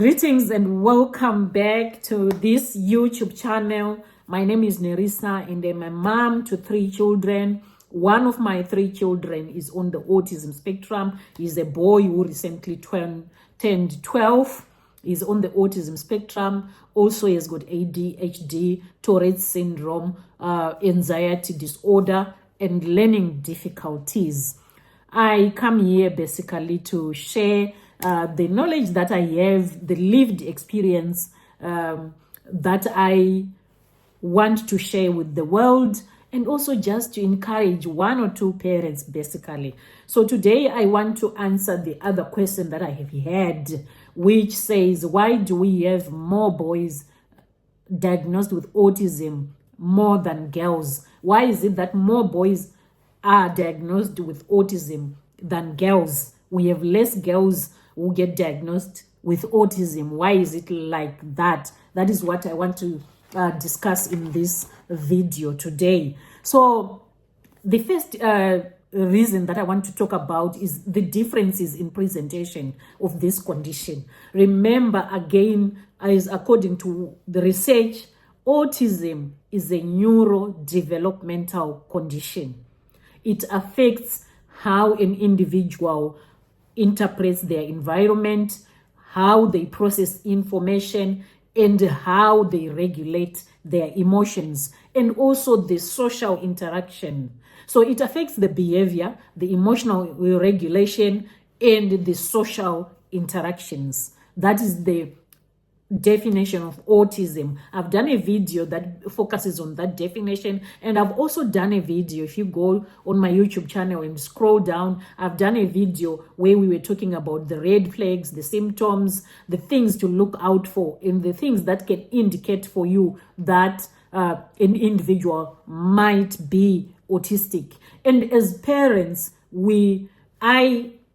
Greetings and welcome back to this YouTube channel. My name is Nerissa and I'm a mom to 3 children. One of my 3 children is on the autism spectrum. He's a boy who recently turned 12. He's on the autism spectrum. Also, he has got ADHD, Tourette's syndrome, anxiety disorder, and learning difficulties. I come here basically to share the knowledge that I have, the lived experience that I want to share with the world, and also just to encourage 1 or 2 parents basically. So today I want to answer the other question that I have had, which says, why do we have more boys diagnosed with autism more than girls? Why is it that more boys are diagnosed with autism than girls? We have less girls who get diagnosed with autism. Why is it like that? That is what I want to discuss in this video today. So the first reason that I want to talk about is the differences in presentation of this condition. Remember, again, as according to the research, autism is a neurodevelopmental condition. It affects how an individual interprets their environment, how they process information, and how they regulate their emotions, and also the social interaction. So it affects the behavior, the emotional regulation, and the social interactions. That is the definition of autism. I've done a video that focuses on that definition, and I've also done a video, if you go on my YouTube channel and scroll down, I've done a video where we were talking about the red flags, the symptoms, the things to look out for, and the things that can indicate for you that an individual might be autistic. And as parents, I'm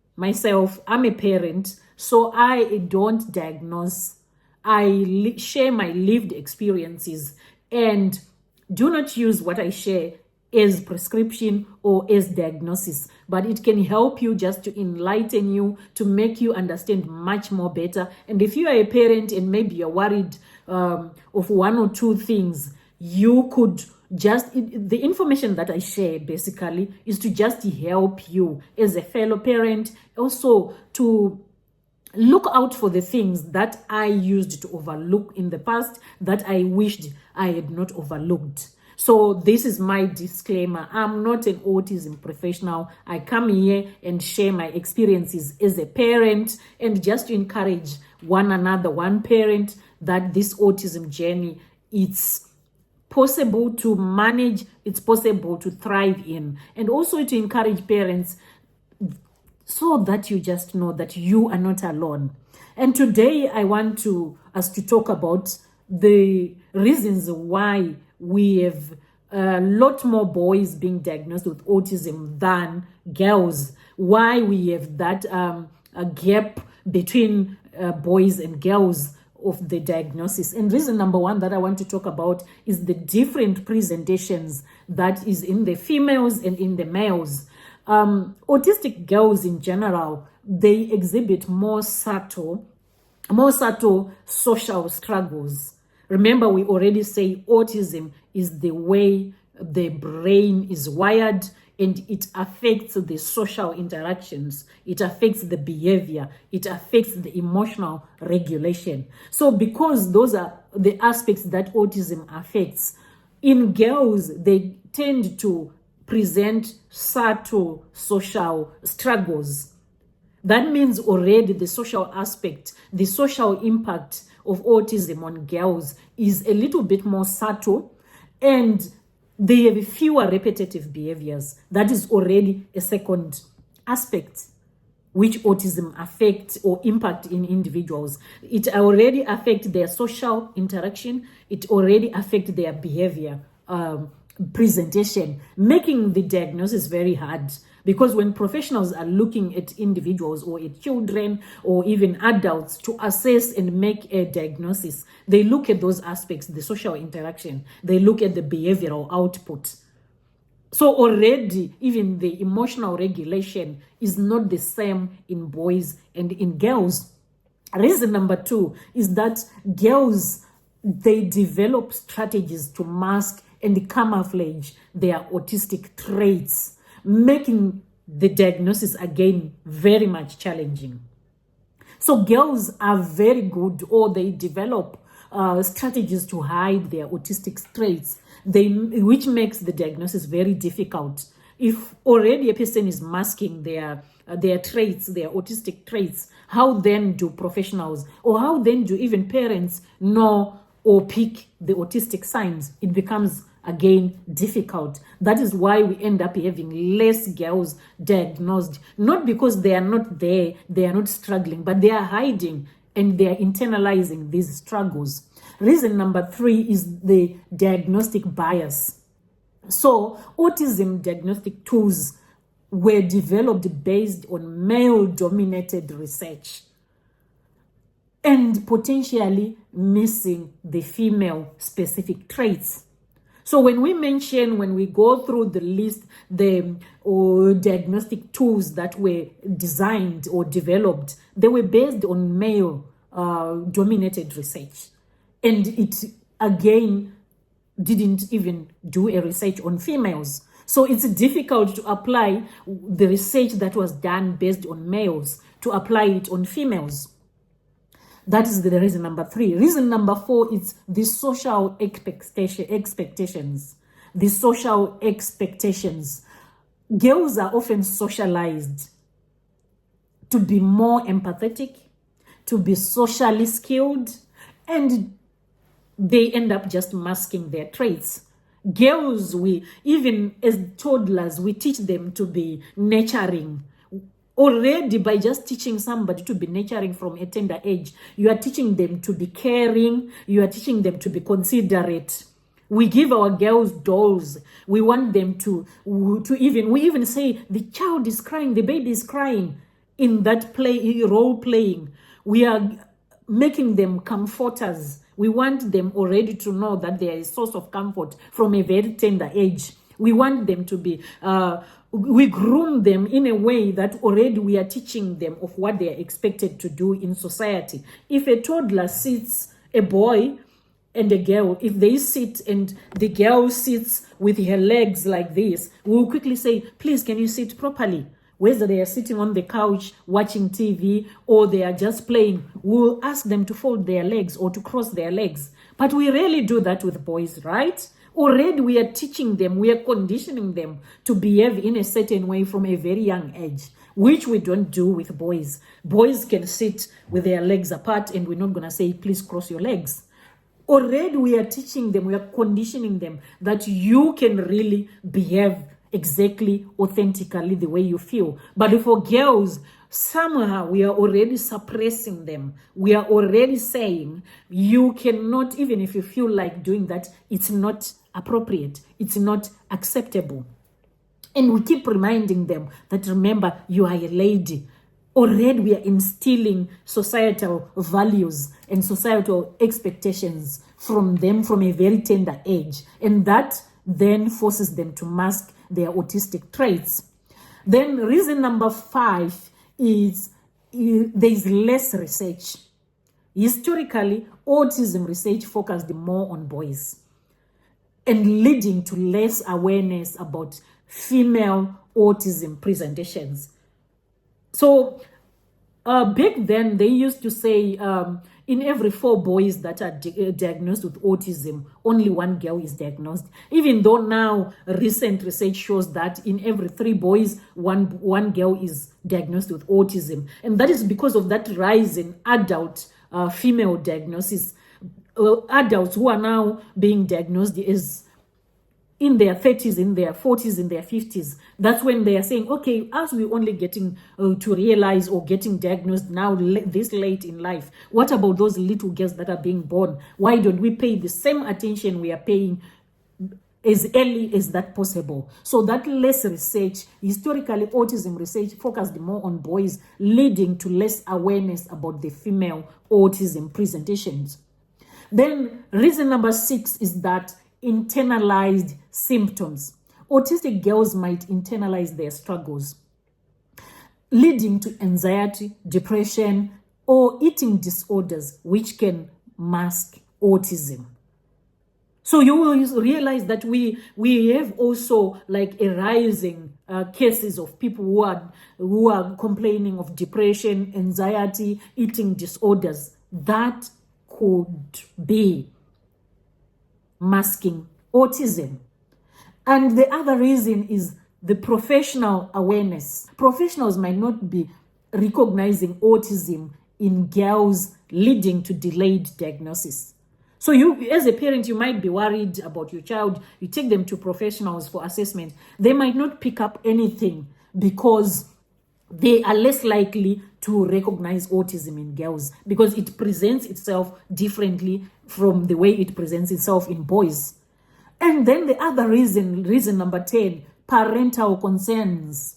a parent, so I don't diagnose. I share my lived experiences and do not use what I share as prescription or as diagnosis, but it can help you just to enlighten you, to make you understand much more better. And if you are a parent and maybe you're worried of 1 or 2 things, you could the information that I share basically is to just help you as a fellow parent, also to look out for the things that I used to overlook in the past that I wished I had not overlooked. So this is my disclaimer. I'm not an autism professional. I come here and share my experiences as a parent and just to encourage one another, one parent, that this autism journey, it's possible to manage, it's possible to thrive in, and also to encourage parents so that you just know that you are not alone. And today I want us to talk about the reasons why we have a lot more boys being diagnosed with autism than girls. Why we have that a gap between boys and girls of the diagnosis. And reason number 1 that I want to talk about is the different presentations that is in the females and in the males. Autistic girls in general, they exhibit more subtle social struggles. Remember, we already say autism is the way the brain is wired, and it affects the social interactions, it affects the behavior, it affects the emotional regulation. So because those are the aspects that autism affects, in girls, they tend to present subtle social struggles. That means already the social aspect, the social impact of autism on girls is a little bit more subtle, and they have fewer repetitive behaviors. That is already a second aspect which autism affects or impact in individuals. It already affects their social interaction. It already affects their behavior presentation, making the diagnosis very hard. Because when professionals are looking at individuals or at children or even adults to assess and make a diagnosis, they look at those aspects, the social interaction, they look at the behavioral output. So already, even the emotional regulation is not the same in boys and in girls. Reason number 2 is that girls, they develop strategies to mask and camouflage their autistic traits, making the diagnosis again very much challenging. So girls are very good, or they develop strategies to hide their autistic traits, which makes the diagnosis very difficult. If already a person is masking their traits, their autistic traits, how then do professionals, or how then do even parents know or pick the autistic signs? It becomes again difficult. That is why we end up having less girls diagnosed, not because they are not there, they are not struggling, but they are hiding and they are internalizing these struggles. Reason number 3 is the diagnostic bias. So autism diagnostic tools were developed based on male-dominated research and potentially missing the female-specific traits. So when we go through the list, the diagnostic tools that were designed or developed, they were based on male-dominated research. And it, again, didn't even do a research on females. So it's difficult to apply the research that was done based on males to apply it on females. That is the reason number 3. Reason number 4 is the social expectations. The social expectations. Girls are often socialized to be more empathetic, to be socially skilled, and they end up just masking their traits. Girls, even as toddlers, we teach them to be nurturing. Already, by just teaching somebody to be nurturing from a tender age, you are teaching them to be caring, you are teaching them to be considerate. We give our girls dolls. We want them we even say, the child is crying, the baby is crying. In that role playing, we are making them comforters. We want them already to know that they are a source of comfort from a very tender age. We want them to be, we groom them in a way that already we are teaching them of what they are expected to do in society. If a toddler sits, a boy and a girl, if they sit and the girl sits with her legs like this, we'll quickly say, please, can you sit properly? Whether they are sitting on the couch watching TV or they are just playing, we'll ask them to fold their legs or to cross their legs. But we rarely do that with boys, right? Already we are teaching them, we are conditioning them to behave in a certain way from a very young age, which we don't do with boys. Boys can sit with their legs apart and we're not going to say, please cross your legs. Already we are teaching them, we are conditioning them that you can really behave exactly, authentically the way you feel. But for girls, somehow we are already suppressing them. We are already saying, you cannot, even if you feel like doing that, it's not appropriate, it's not acceptable. And we keep reminding them that, remember, you are a lady. Already we are instilling societal values and societal expectations from them from a very tender age. And that then forces them to mask their autistic traits. Then reason number 5 is there is less research. Historically, autism research focused more on boys and leading to less awareness about female autism presentations. So back then, they used to say in every 4 boys that are diagnosed with autism, only 1 girl is diagnosed. Even though now recent research shows that in every 3 boys, one girl is diagnosed with autism. And that is because of that rise in adult female diagnosis. Adults who are now being diagnosed as in their 30s, in their 40s, in their 50s. That's when they are saying, okay, as we're only getting to realize or getting diagnosed now this late in life, what about those little girls that are being born? Why don't we pay the same attention we are paying as early as that possible? So that less research, historically autism research focused more on boys, leading to less awareness about the female autism presentations. Then reason number 6 is that internalized symptoms. Autistic girls might internalize their struggles, leading to anxiety, depression, or eating disorders which can mask autism. So you will realize that we have also like a rising cases of people who are complaining of depression, anxiety, eating disorders. That could be masking autism. And the other reason is the professional awareness. Professionals might not be recognizing autism in girls, leading to delayed diagnosis. So you, as a parent, you might be worried about your child. You take them to professionals for assessment. They might not pick up anything because they are less likely to recognize autism in girls because it presents itself differently from the way it presents itself in boys. And then the other reason number 10, parental concerns.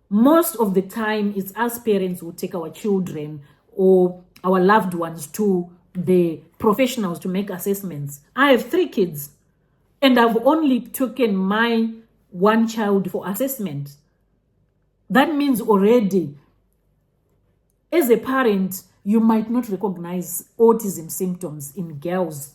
Most of the time, it's us parents who take our children or our loved ones to the professionals to make assessments. I have 3 kids and I've only taken my one child for assessment. That means already, as a parent, you might not recognize autism symptoms in girls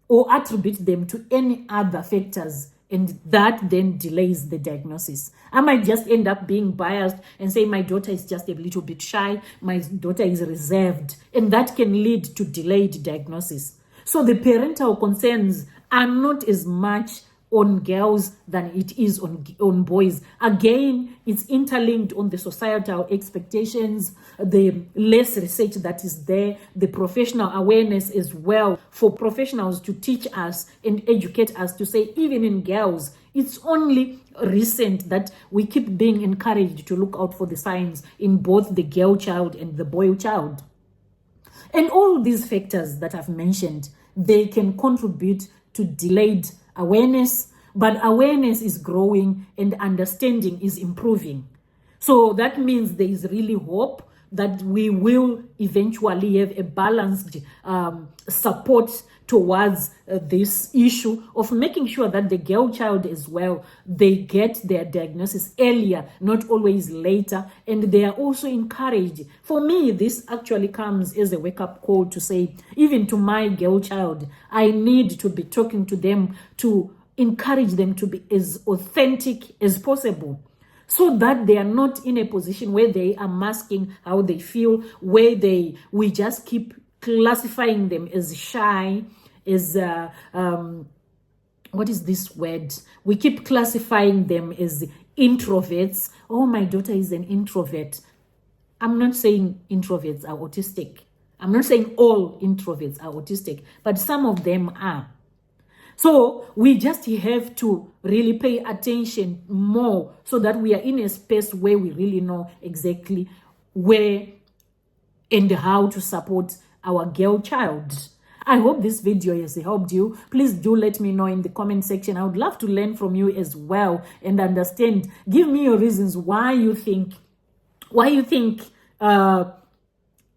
or attribute them to any other factors, and that then delays the diagnosis. I might just end up being biased and say my daughter is just a little bit shy, my daughter is reserved, and that can lead to delayed diagnosis. So the parental concerns are not as much on girls than it is on boys. Again, it's interlinked on the societal expectations, the less research that is there, the professional awareness as well, for professionals to teach us and educate us to say, even in girls, it's only recent that we keep being encouraged to look out for the signs in both the girl child and the boy child. And all these factors that I've mentioned, they can contribute to delayed awareness, but awareness is growing and understanding is improving. So that means there is really hope that we will eventually have a balanced support towards this issue of making sure that the girl child as well, they get their diagnosis earlier, not always later, and they are also encouraged. For me, this actually comes as a wake-up call to say, even to my girl child, I need to be talking to them to encourage them to be as authentic as possible, so that they are not in a position where they are masking how they feel, where we just keep classifying them as shy, as what is this word? We keep classifying them as introverts. Oh, my daughter is an introvert. I'm not saying introverts are autistic. I'm not saying all introverts are autistic, but some of them are. So we just have to really pay attention more so that we are in a space where we really know exactly where and how to support our girl child. I hope this video has helped you. Please do let me know in the comment section. I would love to learn from you as well and understand. Give me your reasons why you think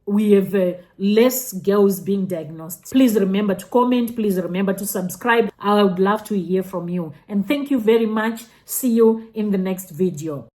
we have less girls being diagnosed. Please remember to comment. Please remember to subscribe. I would love to hear from you. And thank you very much. See you in the next video.